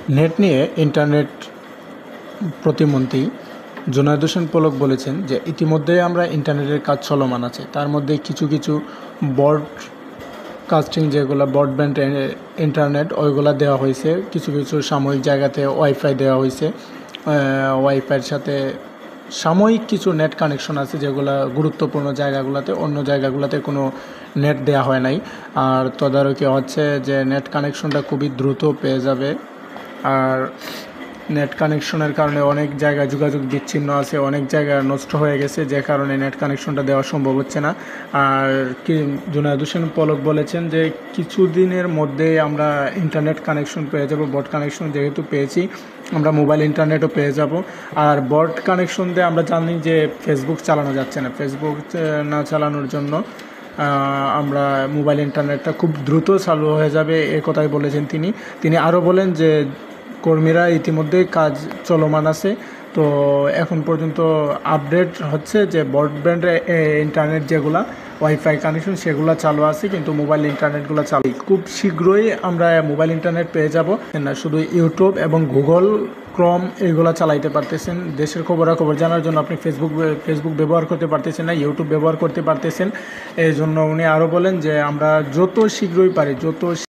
Net নিয়ে internet প্রতিমন্ত্রী জুনায়েদ হোসেন পলক বলেছেন যে ইতিমধ্যেই আমরা ইন্টারনেটের কাজ চলমান আছে, তার মধ্যে কিছু কিছু ব্রডকাস্টিং যেগুলো ব্রডব্যান্ড ইন্টারনেট ওইগুলো দেওয়া হয়েছে, কিছু কিছু সাময়িক জায়গাতে ওয়াইফাই দেওয়া হয়েছে। ওয়াইফাইয়ের সাথে সাময়িক কিছু নেট কানেকশন আছে যেগুলো গুরুত্বপূর্ণ জায়গাগুলোতে, অন্য জায়গাগুলোতে কোনো নেট দেওয়া হয় নাই। আর তদারকি হচ্ছে যে নেট কানেকশনটা খুবই দ্রুত পেয়ে যাবে। আর নেট কানেকশনের কারণে অনেক জায়গায় যোগাযোগ বিচ্ছিন্ন আছে, অনেক জায়গা নষ্ট হয়ে গেছে, যে কারণে নেট কানেকশনটা দেওয়া সম্ভব হচ্ছে না। আর কি জুনায়েদ হোসেন পলক বলেছেন যে কিছুদিনের মধ্যেই আমরা ইন্টারনেট কানেকশন পেয়ে যাব, ব্রড কানেকশন যেহেতু পেয়েছি আমরা মোবাইল ইন্টারনেটও পেয়ে যাব। আর ব্রড কানেকশন দিয়ে আমরা জানি যে ফেসবুক চালানো যাচ্ছে না, ফেসবুক না চালানোর জন্য আমরা মোবাইল ইন্টারনেটটা খুব দ্রুত চালু হয়ে যাবে, এ কথাই বলেছেন তিনি আরও বলেন যে কর্মীরা ইতিমধ্যেই কাজ চলমান আছে। তো এখন পর্যন্ত আপডেট হচ্ছে যে ব্রডব্যান্ড ইন্টারনেট যেগুলো ওয়াইফাই কানেকশন সেগুলো চালু আছে, কিন্তু মোবাইল ইন্টারনেটগুলো চালু খুব শীঘ্রই আমরা মোবাইল ইন্টারনেট পেয়ে যাব। না শুধু ইউটিউব এবং গুগল ক্রম এইগুলো চালাইতে পারতেছেন। দেশের খবরাখবর জানার জন্য আপনি ফেসবুক ব্যবহার করতে পারতেছেন না, ইউটিউব ব্যবহার করতে পারতেছেন। এই জন্য উনি আরও বলেন যে আমরা যত শীঘ্রই পারি